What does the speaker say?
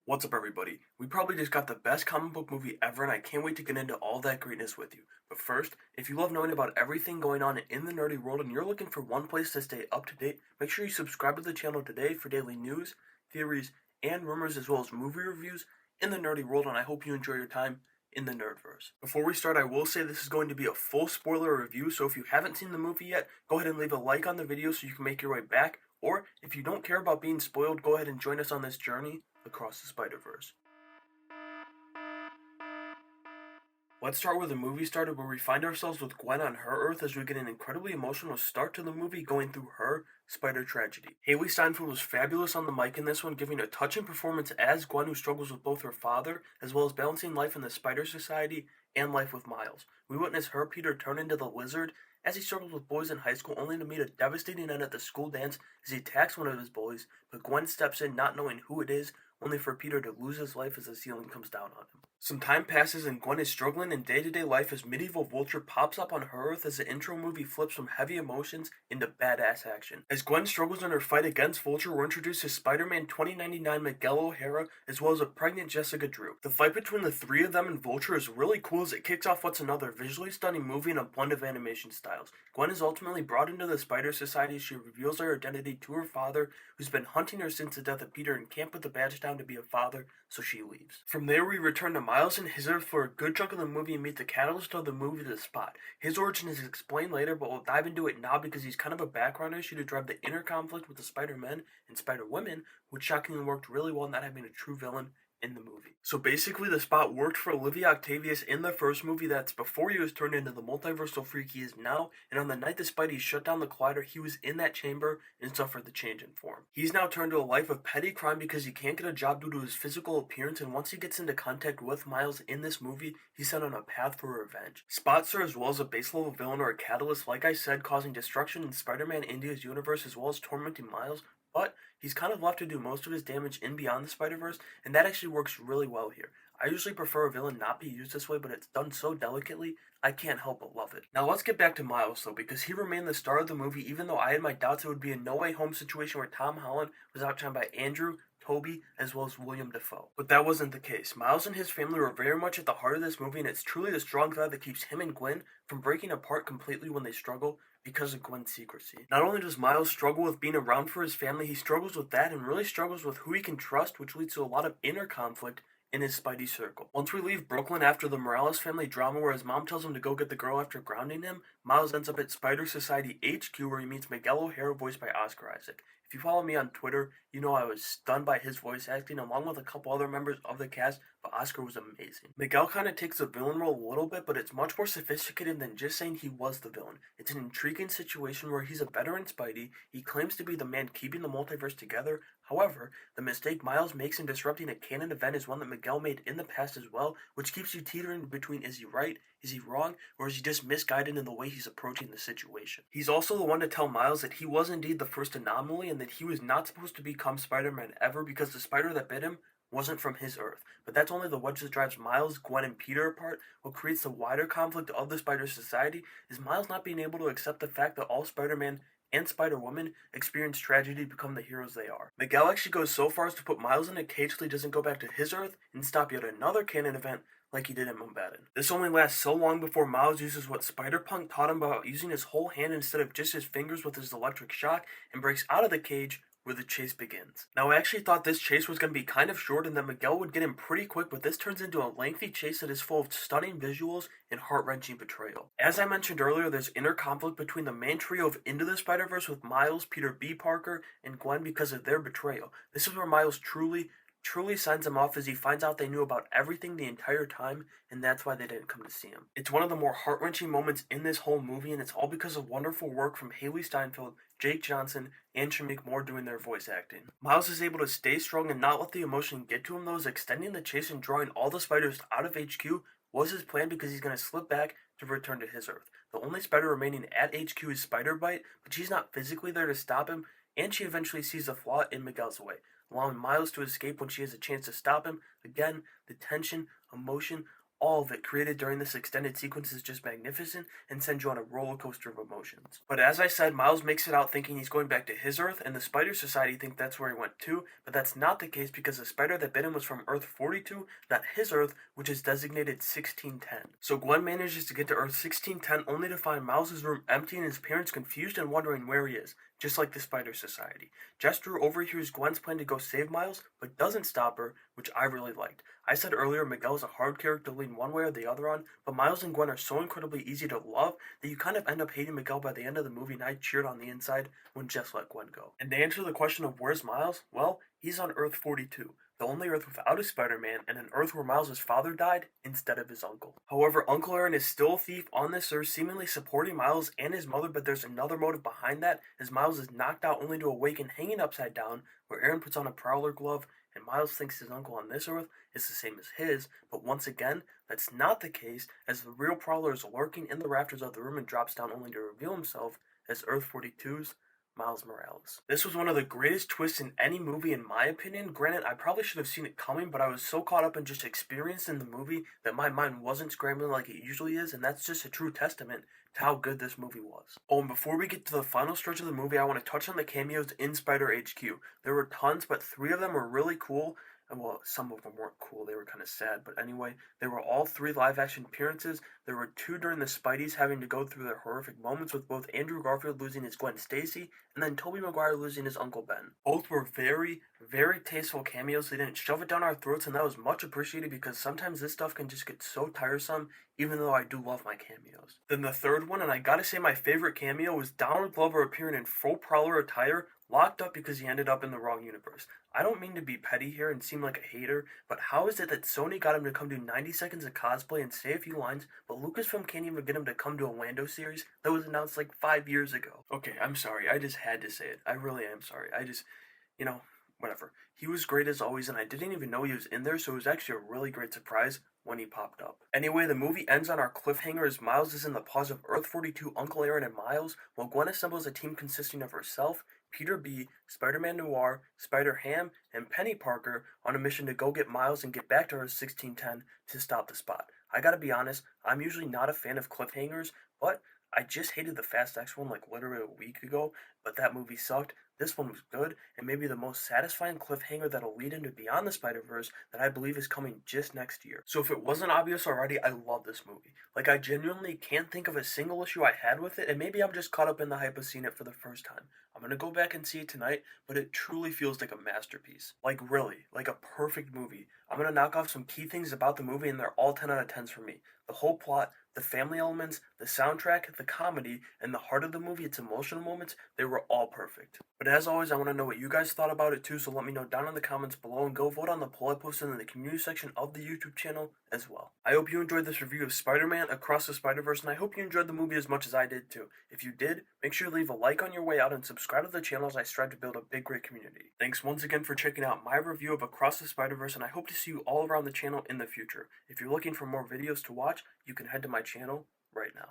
What's up, everybody? We probably just got the best comic book movie ever, and I can't wait to get into all that greatness with you. But first, if you love knowing about everything going on in the nerdy world and you're looking for one place to stay up to date, make sure you subscribe to the channel today for daily news, theories, and rumors, as well as movie reviews in the nerdy world, and I hope you enjoy your time in the Nerdverse. Before we start, I will say this is going to be a full spoiler review, so if you haven't seen the movie yet, go ahead and leave a like on the video so you can make your way back, or if you don't care about being spoiled, go ahead and join us on this journey across the Spider-Verse. Let's start where the movie started, where we find ourselves with Gwen on her Earth as we get an incredibly emotional start to the movie going through her spider tragedy. Haley Steinfeld was fabulous on the mic in this one, giving a touching performance as Gwen, who struggles with both her father, as well as balancing life in the Spider Society and life with Miles. We witness her Peter turn into the Lizard as he struggles with boys in high school, only to meet a devastating end at the school dance as he attacks one of his bullies, but Gwen steps in not knowing who it is, only for Peter to lose his life as the ceiling comes down on him. Some time passes and Gwen is struggling in day-to-day life as medieval Vulture pops up on her Earth as the intro movie flips from heavy emotions into badass action. As Gwen struggles in her fight against Vulture, we're introduced to Spider-Man 2099 Miguel O'Hara as well as a pregnant Jessica Drew. The fight between the three of them and Vulture is really cool as it kicks off what's another visually stunning movie in a blend of animation styles. Gwen is ultimately brought into the Spider Society as she reveals her identity to her father, who's been hunting her since the death of Peter and can't put the badge down to be a father, so she leaves. From there, we return to Miles and his Earth for a good chunk of the movie and meet the catalyst of the movie, the Spot. His origin is explained later, but we'll dive into it now because he's kind of a background issue to drive the inner conflict with the Spider-Men and Spider-Women, which shockingly worked really well, not having a true villain in the movie. So basically, the Spot worked for Olivia Octavius in the first movie. That's before he was turned into the multiversal freak he is now, and on the night the Spidey shut down the Collider, he was in that chamber and suffered the change in form. He's now turned to a life of petty crime because he can't get a job due to his physical appearance, and once he gets into contact with Miles in this movie, he's set on a path for revenge. Spot serves as well as a base level villain or a catalyst, like I said, causing destruction in Spider-Man India's universe as well as tormenting Miles, but he's kind of left to do most of his damage in Beyond the Spider-Verse, and that actually works really well here. I usually prefer a villain not be used this way, but it's done so delicately, I can't help but love it. Now let's get back to Miles though, because he remained the star of the movie even though I had my doubts it would be a No Way Home situation where Tom Holland was outshined by Andrew, Toby, as well as William Dafoe. But that wasn't the case. Miles and his family were very much at the heart of this movie, and it's truly the strong thread that keeps him and Gwen from breaking apart completely when they struggle because of Gwen's secrecy. Not only does Miles struggle with being around for his family, he struggles with that and really struggles with who he can trust, which leads to a lot of inner conflict in his Spidey circle. Once we leave Brooklyn after the Morales family drama where his mom tells him to go get the girl after grounding him, Miles ends up at Spider Society HQ where he meets Miguel O'Hara voiced by Oscar Isaac. If you follow me on Twitter, you know I was stunned by his voice acting along with a couple other members of the cast, but Oscar was amazing. Miguel kind of takes the villain role a little bit, but it's much more sophisticated than just saying he was the villain. It's an intriguing situation where he's a veteran Spidey, he claims to be the man keeping the multiverse together. However, the mistake Miles makes in disrupting a canon event is one that Miguel made in the past as well, which keeps you teetering between is he right, is he wrong, or is he just misguided in the way he's approaching the situation. He's also the one to tell Miles that he was indeed the first anomaly and that he was not supposed to become Spider-Man ever because the spider that bit him wasn't from his Earth. But that's only the wedge that drives Miles, Gwen, and Peter apart. What creates the wider conflict of the Spider Society is Miles not being able to accept the fact that all Spider-Man and Spider-Woman experience tragedy to become the heroes they are. Miguel actually goes so far as to put Miles in a cage so he doesn't go back to his Earth and stop yet another canon event like he did in Mumbattan. This only lasts so long before Miles uses what Spider-Punk taught him about using his whole hand instead of just his fingers with his electric shock and breaks out of the cage where the chase begins. Now I actually thought this chase was going to be kind of short and that Miguel would get him pretty quick, but this turns into a lengthy chase that is full of stunning visuals and heart-wrenching betrayal. As I mentioned earlier, there's inner conflict between the main trio of Into the Spider-Verse with Miles, Peter B. Parker, and Gwen because of their betrayal. This is where Miles truly signs him off as he finds out they knew about everything the entire time, and that's why they didn't come to see him. It's one of the more heart-wrenching moments in this whole movie, and it's all because of wonderful work from Haley Steinfeld, Jake Johnson, and Shamik Moore doing their voice acting. Miles is able to stay strong and not let the emotion get to him, though, as extending the chase and drawing all the spiders out of HQ was his plan because he's going to slip back to return to his Earth. The only spider remaining at HQ is Spider-Bite, but she's not physically there to stop him, and she eventually sees a flaw in Miguel's way, allowing Miles to escape when she has a chance to stop him. Again, the tension, emotion, All of it created during this extended sequence is just magnificent and sends you on a roller coaster of emotions. But as I said, Miles makes it out thinking he's going back to his Earth, and the Spider Society think that's where he went to, but that's not the case because the spider that bit him was from Earth 42, not his Earth, which is designated 1610. So Gwen manages to get to Earth 1610 only to find Miles' room empty and his parents confused and wondering where he is, just like the Spider Society. Jester overhears Gwen's plan to go save Miles, but doesn't stop her, which I really liked. I said earlier Miguel is a hard character to lean one way or the other on, but Miles and Gwen are so incredibly easy to love that you kind of end up hating Miguel by the end of the movie, and I cheered on the inside when Jess let Gwen go. And to answer the question of where's Miles, well, he's on Earth 42, the only Earth without a Spider-Man, and an Earth where Miles' father died instead of his uncle. However, Uncle Aaron is still a thief on this Earth, seemingly supporting Miles and his mother, but there's another motive behind that, as Miles is knocked out only to awaken hanging upside down, where Aaron puts on a Prowler glove, and Miles thinks his uncle on this Earth is the same as his, but once again, that's not the case, as the real Prowler is lurking in the rafters of the room and drops down only to reveal himself as Earth 42's Miles Morales. This was one of the greatest twists in any movie in my opinion. Granted, I probably should have seen it coming, but I was so caught up in just experiencing the movie that my mind wasn't scrambling like it usually is, and that's just a true testament to how good this movie was. Oh, and before we get to the final stretch of the movie, I want to touch on the cameos in Spider HQ. There were tons, but 3 of them were really cool. And well, some of them weren't cool, they were kind of sad, but anyway, they were all 3 live-action appearances. There were 2 during the Spideys having to go through their horrific moments, with both Andrew Garfield losing his Gwen Stacy, and then Tobey Maguire losing his Uncle Ben. Both were very, very tasteful cameos. They didn't shove it down our throats, and that was much appreciated because sometimes this stuff can just get so tiresome, even though I do love my cameos. Then the third one, and I gotta say my favorite cameo, was Donald Glover appearing in full Prowler attire, locked up because he ended up in the wrong universe. I don't mean to be petty here and seem like a hater, but how is it that Sony got him to come do 90 seconds of cosplay and say a few lines, but Lucasfilm can't even get him to come to a Lando series that was announced like 5 years ago? Okay, I'm sorry, I just had to say it. I really am sorry. You know, whatever. He was great as always, and I didn't even know he was in there, so it was actually a really great surprise when he popped up. Anyway, the movie ends on our cliffhanger as Miles is in the paws of Earth 42, Uncle Aaron, and Miles, while Gwen assembles a team consisting of herself, Peter B., Spider-Man Noir, Spider-Ham, and Penny Parker on a mission to go get Miles and get back to Earth 1610 to stop the Spot. I gotta be honest, I'm usually not a fan of cliffhangers, but I just hated the Fast X one like literally a week ago, but that movie sucked. This one was good, and maybe the most satisfying cliffhanger that'll lead into Beyond the Spider-Verse that I believe is coming just next year. So if it wasn't obvious already, I love this movie. Like, I genuinely can't think of a single issue I had with it, and maybe I'm just caught up in the hype of seeing it for the first time. I'm gonna go back and see it tonight, but it truly feels like a masterpiece. Like, really, like a perfect movie. I'm gonna knock off some key things about the movie, and they're all 10 out of 10s for me. The whole plot, the family elements, the soundtrack, the comedy, and the heart of the movie, its emotional moments, they were all perfect. But as always, I want to know what you guys thought about it too, so let me know down in the comments below, and go vote on the poll I posted in the community section of the YouTube channel as well. I hope you enjoyed this review of Spider-Man Across the Spider-Verse, and I hope you enjoyed the movie as much as I did too. If you did, make sure to leave a like on your way out and subscribe to the channel as I strive to build a big, great community. Thanks once again for checking out my review of Across the Spider-Verse, and I hope to see you all around the channel in the future. If you're looking for more videos to watch, you can head to my channel right now.